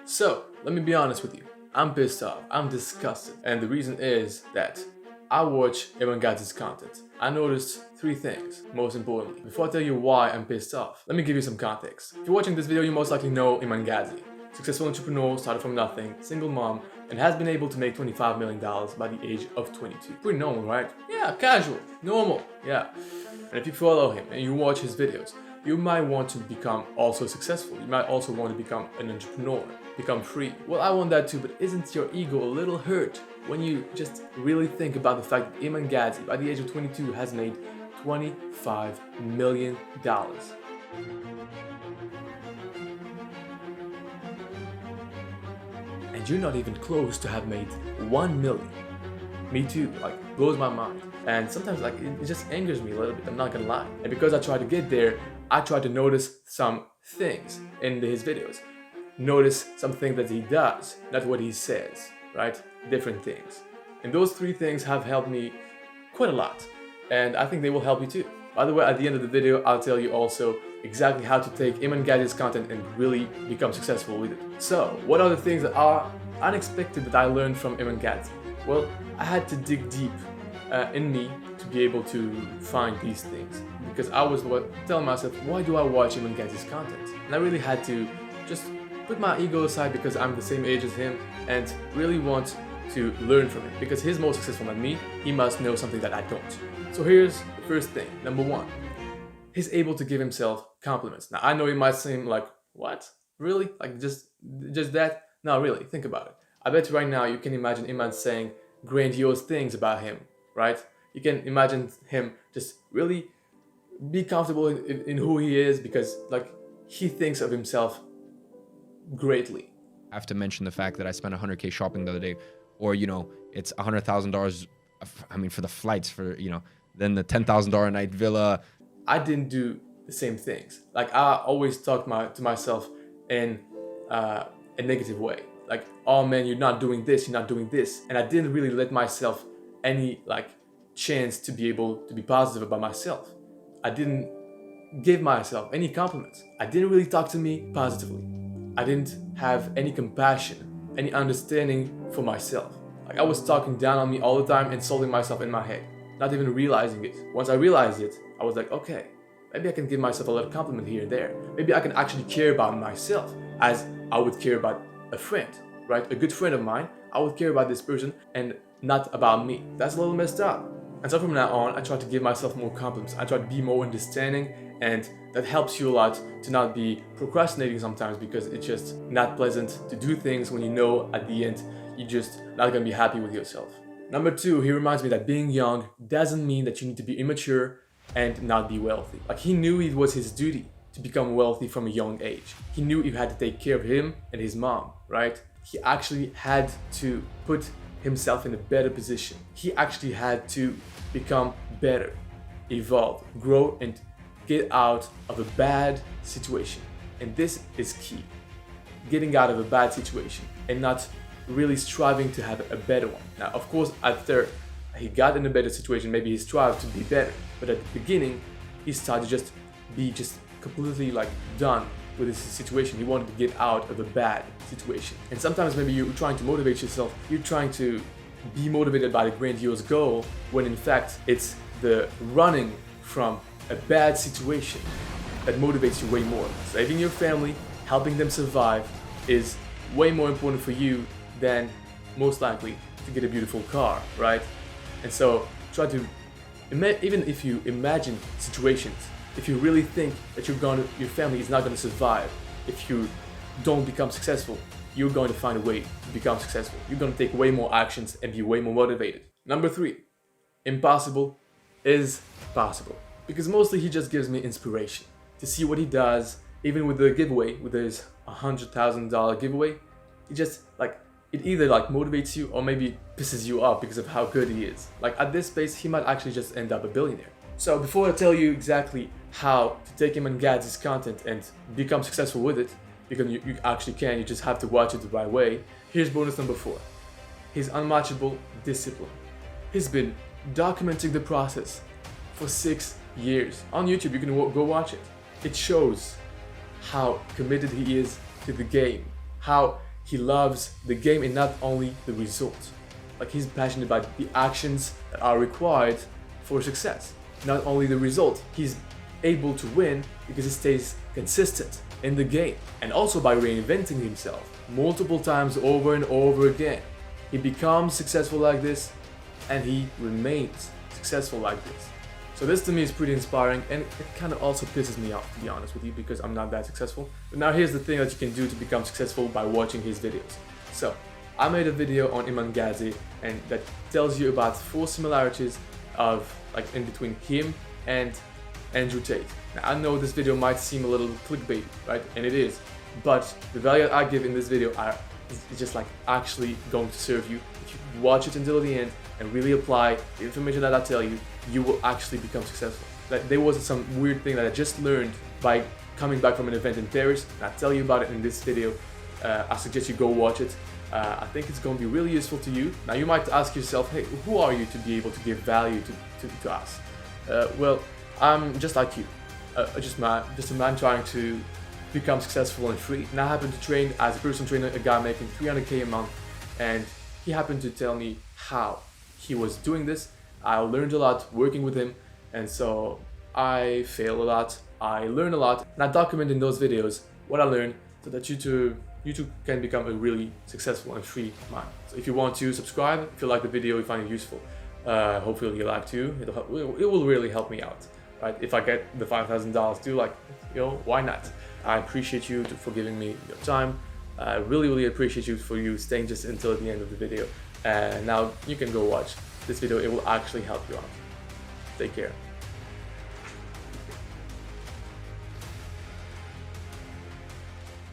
So, let me be honest with you. I'm pissed off, I'm disgusted, and the reason is that I watch Iman Ghadzi's content. I noticed three things, most importantly. Before I tell you why I'm pissed off, let me give you some context. If you're watching this video, you most likely know Iman Ghadzi. Successful entrepreneur, started from nothing, single mom, and has been able to make $25 million by the age of 22. Pretty normal, right? Yeah, casual, normal, yeah. And if you follow him and you watch his videos, you might want to become also successful. You might also want to become an entrepreneur, become free. Well, I want that too, but isn't your ego a little hurt when you just really think about the fact that Iman Ghadzi, by the age of 22, has made $25 million? And you're not even close to have made 1 million. Me too, blows my mind. And sometimes it just angers me a little bit, I'm not gonna lie. And because I try to get there, I try to notice some things in his videos. Notice something that he does, not what he says, right? Different things. And those three things have helped me quite a lot. And I think they will help you too. By the way, at the end of the video, I'll tell you also exactly how to take Iman Ghadzi's content and really become successful with it. So, what are the things that are unexpected that I learned from Iman Ghadzi? Well, I had to dig deep in me to be able to find these things. Because I was telling myself, why do I watch Iman Ghadzi's content? And I really had to just put my ego aside because I'm the same age as him and really want to learn from him. Because he's more successful than me, he must know something that I don't. So here's the first thing. Number one, he's able to give himself compliments. Now I know it might seem like, what? Really? Just that? No, really, think about it. I bet right now you can imagine Iman saying grandiose things about him, right? You can imagine him just really be comfortable in who he is because he thinks of himself greatly. I have to mention the fact that I spent $100K shopping the other day, or it's $100,000. I mean, for the flights, then the $10,000 a night villa. I didn't do the same things. I always talk to myself in a negative way. Oh man, you're not doing this, you're not doing this. And I didn't really let myself any chance to be able to be positive about myself. I didn't give myself any compliments. I didn't really talk to me positively. I didn't have any compassion, any understanding for myself. I was talking down on me all the time, insulting myself in my head, not even realizing it. Once I realized it, I was like, okay, maybe I can give myself a little compliment here and there. Maybe I can actually care about myself as I would care about a friend, right? A good friend of mine, I would care about this person and not about me. That's a little messed up. And so from now on, I try to give myself more compliments. I try to be more understanding, and that helps you a lot to not be procrastinating sometimes because it's just not pleasant to do things when you know at the end you're just not gonna be happy with yourself. Number two, he reminds me that being young doesn't mean that you need to be immature and not be wealthy. He knew it was his duty to become wealthy from a young age. He knew he had to take care of him and his mom, right? He actually had to put himself in a better position. He actually had to become better, evolve, grow, and get out of a bad situation. And this is key. Getting out of a bad situation and not really striving to have a better one. Now, of course, after he got in a better situation, maybe he strived to be better. But at the beginning, he started to be completely done with his situation. He wanted to get out of a bad situation. And sometimes maybe you're trying to motivate yourself. You're trying to be motivated by the grandiose goal when in fact it's the running from a bad situation that motivates you way more. Saving your family, helping them survive is way more important for you than most likely to get a beautiful car, right? And so try to, even if you imagine situations, if you really think that your family is not going to survive, if you don't become successful, you're going to find a way to become successful. You're going to take way more actions and be way more motivated. Number three, impossible is possible. Because mostly he just gives me inspiration to see what he does, even with the giveaway, with his $100,000 giveaway. He just it either motivates you or maybe pisses you off because of how good he is. At this pace, he might actually just end up a billionaire. So before I tell you exactly how to take Iman Ghadzi's content and become successful with it, because you actually can, you just have to watch it the right way, here's bonus number 4. His unmatchable discipline. He's been documenting the process for 6 years. On YouTube, you can go watch it. It shows how committed he is to the game, how he loves the game and not only the result. Like, he's passionate about the actions that are required for success, not only the result. He's able to win because he stays consistent in the game, and also by reinventing himself multiple times over and over again. He becomes successful like this, and he remains successful like this. So this to me is pretty inspiring, and it kind of also pisses me off, to be honest with you, because I'm not that successful. But now here's the thing that you can do to become successful by watching his videos. So I made a video on Iman Ghadzi, and that tells you about 4 similarities of, like, in between him and Andrew Tate. Now, I know this video might seem a little clickbait, right? And it is, but the value I give in this video is just like actually going to serve you. If you watch it until the end and really apply the information that I tell you, you will actually become successful. Like, there was some weird thing that I just learned by coming back from an event in Paris, and I tell you about it in this video. I suggest you go watch it. I think it's going to be really useful to you. Now you might ask yourself, hey, who are you to be able to give value to us? Well, I'm just like you, just a man trying to become successful and free. And I happen to train as a personal trainer, a guy making 300K a month, and he happened to tell me how he was doing this. I learned a lot working with him, and so I fail a lot, I learn a lot, and I document in those videos what I learned so that you too can become a really successful and free man. So if you want to subscribe, if you like the video, you find it useful, hopefully you like too. It will really help me out, right? If I get the $5,000 too, like, you know, why not? I appreciate you for giving me your time. I really appreciate you for staying just until the end of the video. And now you can go watch this video. It will actually help you out. Take care.